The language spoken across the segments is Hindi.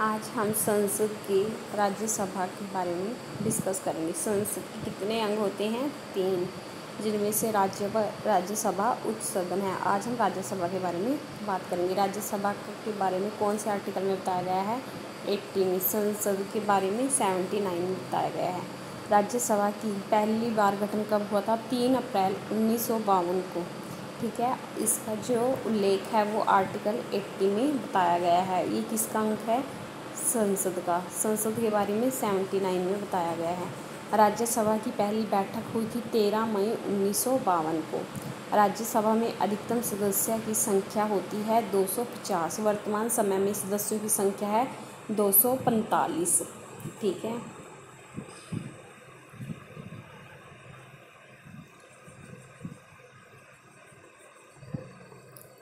आज हम संसद की राज्यसभा के बारे में डिस्कस करेंगे। संसद के कितने अंग होते हैं? 3, जिनमें से राज्यसभा उच्च सदन है। आज हम राज्यसभा के बारे में बात करेंगे। राज्यसभा के बारे में कौन से आर्टिकल में बताया गया है? 18। संसद के बारे में 79 में बताया गया है। राज्यसभा की पहली बार गठन कब हुआ था? 3 अप्रैल 1952 को। ठीक है, इसका जो उल्लेख है वो आर्टिकल 80 में बताया गया है। ये किसका अंग है? संसद का। संसद के बारे में 79 में बताया गया है। राज्यसभा की पहली बैठक हुई थी 13 मई 1952 को। राज्यसभा में अधिकतम सदस्य की संख्या होती है 250। वर्तमान समय में सदस्यों की संख्या है 245। ठीक है,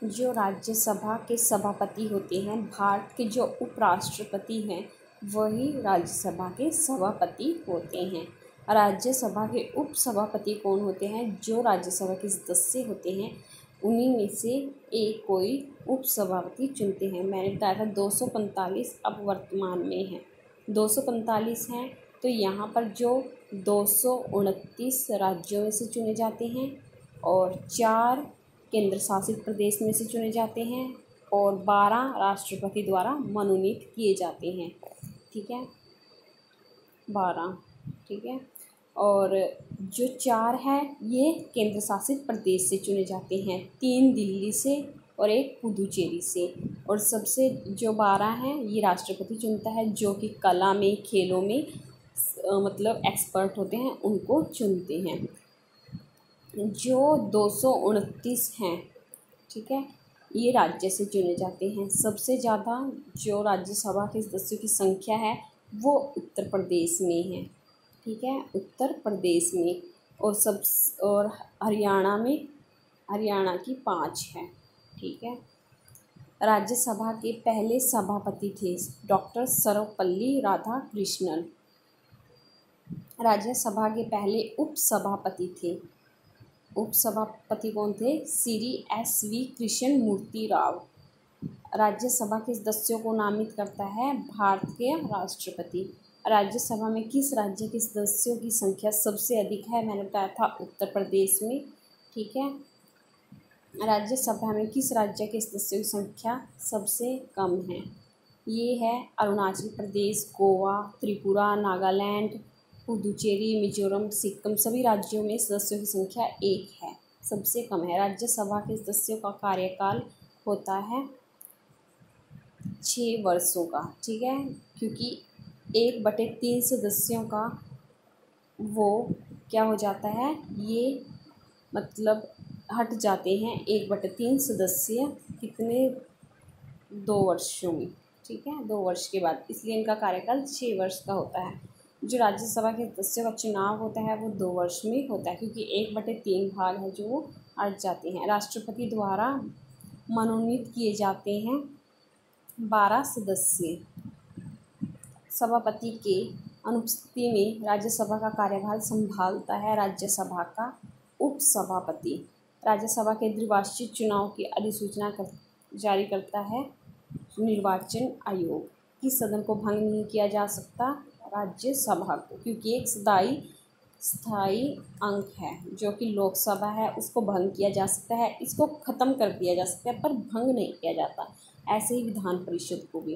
जो राज्यसभा के सभापति होते हैं, भारत के जो उपराष्ट्रपति हैं वही राज्यसभा के सभापति होते हैं। राज्यसभा के उपसभापति कौन होते हैं? जो राज्यसभा के सदस्य होते हैं उन्हीं में से एक कोई उपसभापति चुनते हैं। मैंने बताया था 245, अब वर्तमान में है 245 हैं। तो यहाँ पर जो 229 राज्यों में से चुने जाते हैं और 4 केंद्र शासित प्रदेश में से चुने जाते हैं और 12 राष्ट्रपति द्वारा मनोनीत किए जाते हैं। ठीक है, 12। ठीक है, और जो 4 है ये केंद्र शासित प्रदेश से चुने जाते हैं, 3 दिल्ली से और 1 पुदुचेरी से। और सबसे जो 12 हैं ये राष्ट्रपति चुनता है, जो कि कला में, खेलों में मतलब एक्सपर्ट होते हैं, उनको चुनते हैं। जो 229 हैं, ठीक है, ये राज्य से चुने जाते हैं। सबसे ज़्यादा जो राज्यसभा के सदस्यों की संख्या है वो उत्तर प्रदेश में है। ठीक है, उत्तर प्रदेश में। और हरियाणा की 5 है। ठीक है, राज्यसभा के पहले सभापति थे डॉक्टर सर्वपल्ली राधाकृष्णन। राज्यसभा के पहले उपसभापति थे। उपसभापति कौन थे? श्री SV कृष्णमूर्ति राव। राज्यसभा के सदस्यों को नामित करता है भारत के राष्ट्रपति। राज्यसभा में किस राज्य के सदस्यों की संख्या सबसे अधिक है? मैंने बताया था उत्तर प्रदेश में। ठीक है, राज्यसभा में किस राज्य के सदस्यों की संख्या सबसे कम है? ये है अरुणाचल प्रदेश, गोवा, त्रिपुरा, नागालैंड, पुदुचेरी, मिजोरम, सिक्किम। सभी राज्यों में सदस्यों की संख्या 1 है, सबसे कम है। राज्यसभा के सदस्यों का कार्यकाल होता है 6 वर्षों का। ठीक है, क्योंकि 1/3 सदस्यों का वो क्या हो जाता है, ये मतलब हट जाते हैं 1/3 सदस्य कितने 2 वर्षों में। ठीक है, 2 वर्ष के बाद, इसलिए इनका कार्यकाल 6 वर्ष का होता है। जो राज्यसभा के सदस्यों का चुनाव होता है वो 2 वर्ष में होता है, क्योंकि 1/3 भाग है जो वो हट जाते हैं। राष्ट्रपति द्वारा मनोनीत किए जाते हैं 12 सदस्य। सभापति के अनुपस्थिति में राज्यसभा का कार्यभार संभालता है राज्यसभा का उपसभापति। राज्यसभा के द्विवार्षिक चुनाव की अधिसूचना जारी करता है निर्वाचन आयोग। किस सदन को भंग नहीं किया जा सकता? राज्यसभा को, क्योंकि एक स्थायी अंग है जो कि लोकसभा है, उसको भंग किया जा सकता है, इसको ख़त्म कर दिया जा सकता है, पर भंग नहीं किया जाता। ऐसे ही विधान परिषद को भी।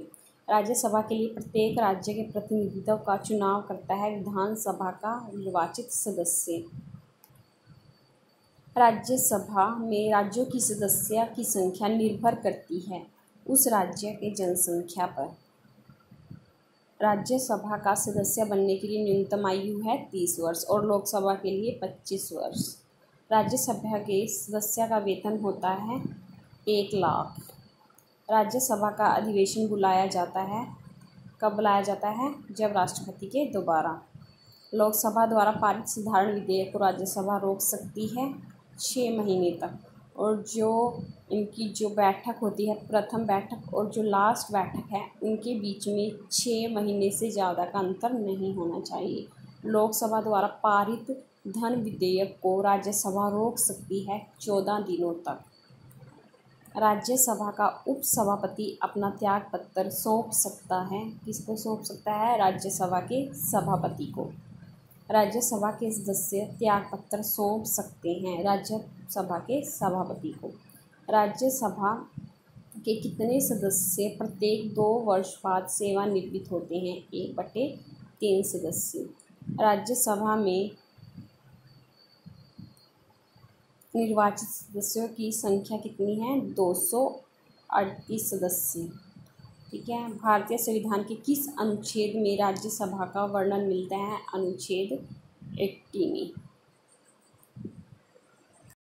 राज्यसभा के लिए प्रत्येक राज्य के प्रतिनिधित्व का चुनाव करता है विधानसभा का निर्वाचित सदस्य। राज्यसभा में राज्यों की सदस्य की संख्या निर्भर करती है उस राज्य के जनसंख्या पर। राज्यसभा का सदस्य बनने के लिए न्यूनतम आयु है 30 वर्ष और लोकसभा के लिए 25 वर्ष। राज्यसभा के सदस्य का वेतन होता है 1 लाख। राज्यसभा का अधिवेशन बुलाया जाता है, कब बुलाया जाता है? जब राष्ट्रपति के दोबारा। लोकसभा द्वारा पारित साधारण विधेयक को राज्यसभा रोक सकती है 6 महीने तक। और जो इनकी जो बैठक होती है, प्रथम बैठक और जो लास्ट बैठक है, उनके बीच में 6 महीने से ज़्यादा का अंतर नहीं होना चाहिए। लोकसभा द्वारा पारित धन विधेयक को राज्यसभा रोक सकती है 14 दिनों तक। राज्यसभा का उपसभापति अपना त्याग पत्र सौंप सकता है। किसको सौंप सकता है? राज्यसभा के सभापति को। राज्यसभा के सदस्य त्याग पत्र सौंप सकते हैं राज्यसभा के सभापति को। राज्यसभा के कितने सदस्य प्रत्येक 2 वर्ष बाद सेवानिवृत्त होते हैं? 1/3 सदस्य। राज्यसभा में निर्वाचित सदस्यों की संख्या कितनी है? 238 सदस्य। ठीक है। भारतीय संविधान के किस अनुच्छेद में राज्यसभा का वर्णन मिलता है? अनुच्छेद 80 में।